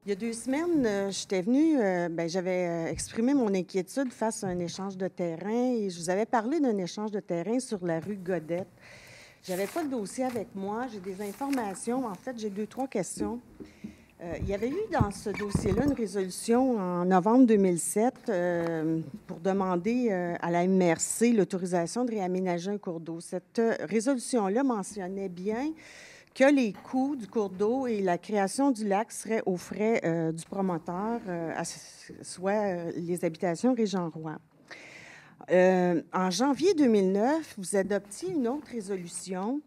Il y a 2 semaines, j'étais venue, j'avais exprimé mon inquiétude face à un échange de terrain et je vous avais parlé d'un échange de terrain sur la rue Godette. J'avais pas le dossier avec moi, j'ai des informations. En fait, j'ai 2, 3 questions. Il y avait eu dans ce dossier-là une résolution en novembre 2007 pour demander à la MRC l'autorisation de réaménager un cours d'eau. Cette résolution-là mentionnait bien que les coûts du cours d'eau et la création du lac seraient aux frais du promoteur, soit les habitations Régent-Roy. En janvier 2009, vous adoptiez une autre résolution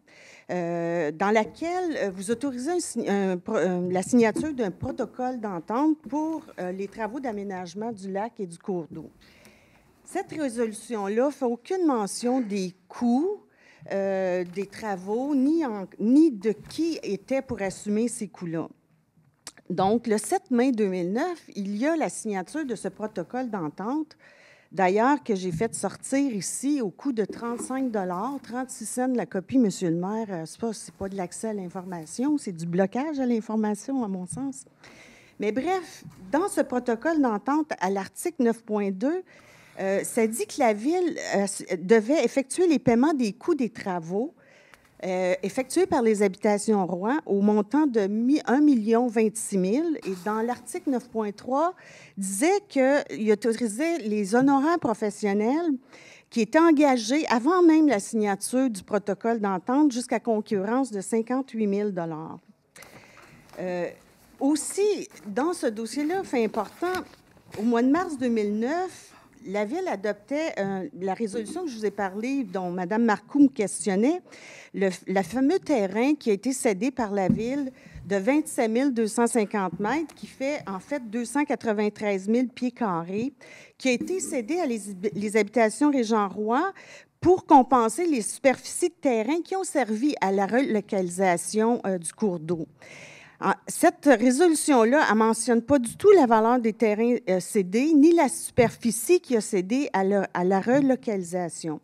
dans laquelle vous autorisez la signature d'un protocole d'entente pour les travaux d'aménagement du lac et du cours d'eau. Cette résolution-là ne fait aucune mention des coûts des travaux, ni de qui était pour assumer ces coûts-là. Donc, le 7 mai 2009, il y a la signature de ce protocole d'entente, d'ailleurs, que j'ai fait sortir ici au coût de 35 36 cents la copie, Monsieur le maire. C'est pas de l'accès à l'information, c'est du blocage à l'information, à mon sens. Mais bref, dans ce protocole d'entente, à l'article 9.2, ça dit que la Ville devait effectuer les paiements des coûts des travaux effectués par les habitations Roy au montant de 1 026 000. Et dans l'article 9.3, disait qu'il autorisait les honoraires professionnels qui étaient engagés avant même la signature du protocole d'entente jusqu'à concurrence de 58 000 Aussi, dans ce dossier-là, fait important, au mois de mars 2009, la Ville adoptait la résolution que je vous ai parlé, dont Mme Marcoux me questionnait, le fameux terrain qui a été cédé par la Ville de 27 250 mètres, qui fait en fait 293 000 pieds carrés, qui a été cédé à les habitations Régent-Roy pour compenser les superficies de terrain qui ont servi à la relocalisation du cours d'eau. Cette résolution-là, elle ne mentionne pas du tout la valeur des terrains cédés, ni la superficie qui a cédé à la relocalisation.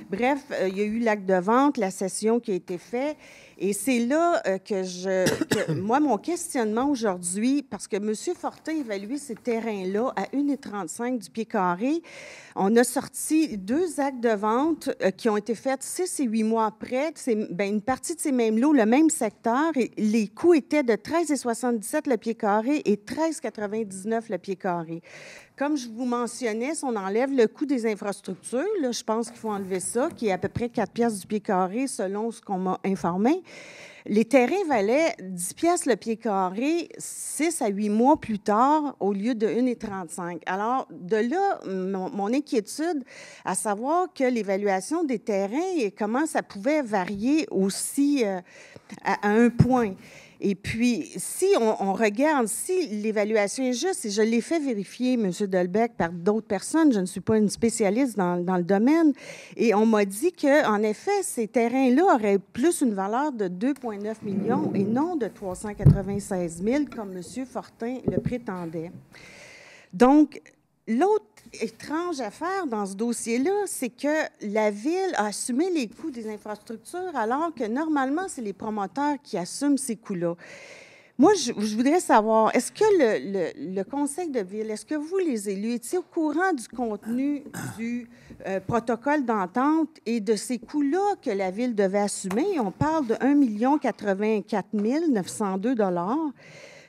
Bref, il y a eu l'acte de vente, la cession qui a été faite, et c'est là que moi, mon questionnement aujourd'hui, parce que M. Fortin évaluait ces terrains-là à 1,35 du pied carré, on a sorti 2 actes de vente qui ont été faits 6 et 8 mois après. Une partie de ces mêmes lots, le même secteur, et les coûts étaient de 13,77 le pied carré et 13,99 le pied carré. Comme je vous mentionnais, si on enlève le coût des infrastructures, là, je pense qu'il faut enlever ça, qui est à peu près 4 piastres du pied carré selon ce qu'on m'a informé. Les terrains valaient 10 piastres le pied carré 6 à 8 mois plus tard au lieu de 1,35. Alors, de là, mon inquiétude à savoir que l'évaluation des terrains et comment ça pouvait varier aussi à un point. Et puis, si on regarde, si l'évaluation est juste, et je l'ai fait vérifier, M. Delbecq, par d'autres personnes, je ne suis pas une spécialiste dans le domaine, et on m'a dit qu'en effet, ces terrains-là auraient plus une valeur de 2,9 millions et non de 396 000, comme M. Fortin le prétendait. Donc, l'autre étrange affaire dans ce dossier-là, c'est que la Ville a assumé les coûts des infrastructures alors que normalement, c'est les promoteurs qui assument ces coûts-là. Moi, je voudrais savoir, est-ce que le Conseil de Ville, est-ce que vous, les élus, étiez au courant du contenu du protocole d'entente et de ces coûts-là que la Ville devait assumer? On parle de 1 084 902 $.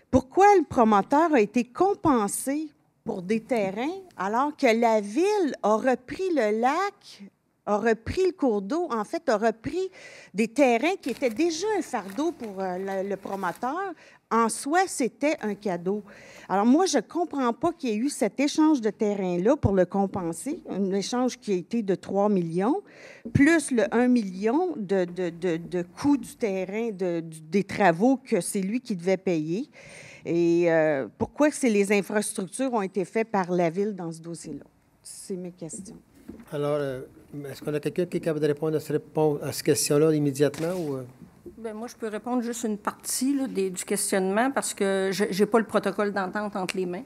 Pourquoi le promoteur a été compensé pour des terrains, alors que la Ville a repris le lac, a repris le cours d'eau, en fait, a repris des terrains qui étaient déjà un fardeau pour le promoteur. En soi, c'était un cadeau. Alors moi, je ne comprends pas qu'il y ait eu cet échange de terrain-là pour le compenser, un échange qui a été de 3 millions, plus le 1 million de coût du terrain, des travaux que c'est lui qui devait payer. Et pourquoi les infrastructures ont été faites par la Ville dans ce dossier-là? C'est mes questions. Alors, est-ce qu'on a quelqu'un qui est capable de répondre à cette question-là immédiatement? Ou... Bien, moi, je peux répondre juste une partie là, du questionnement parce que je n'ai pas le protocole d'entente entre les mains.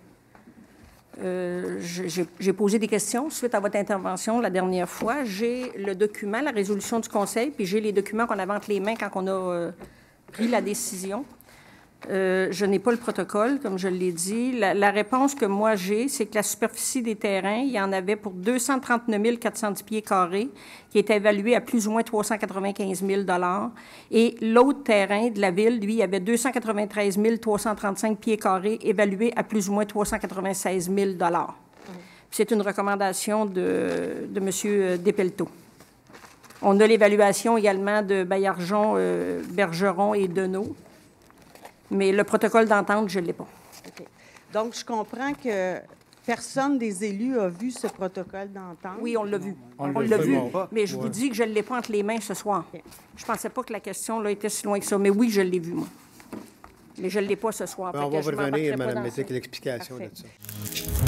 J'ai posé des questions suite à votre intervention la dernière fois. J'ai le document, la résolution du Conseil, puis j'ai les documents qu'on avait entre les mains quand on a pris la décision. Je n'ai pas le protocole, comme je l'ai dit. La réponse que moi j'ai, c'est que la superficie des terrains, il y en avait pour 239 410 pieds carrés, qui était évalué à plus ou moins 395 000 $. Et l'autre terrain de la ville, lui, il y avait 293 335 pieds carrés, évalué à plus ou moins 396 000 $. C'est une recommandation de M. Despelteaux. On a l'évaluation également de Baillargeon, Bergeron et Deneau. Mais le protocole d'entente, je ne l'ai pas. OK. Donc, je comprends que personne des élus a vu ce protocole d'entente. Oui, on l'a vu. On l'a vu, pas. mais je vous dis que je ne l'ai pas entre les mains ce soir. OK. Je ne pensais pas que la question là, était si loin que ça, mais oui, je l'ai vu, moi. Mais je ne l'ai pas ce soir. On va fait que je revenir, m'embarquerai pas Mme dans Métic, ça. l'explication Parfait. de ça.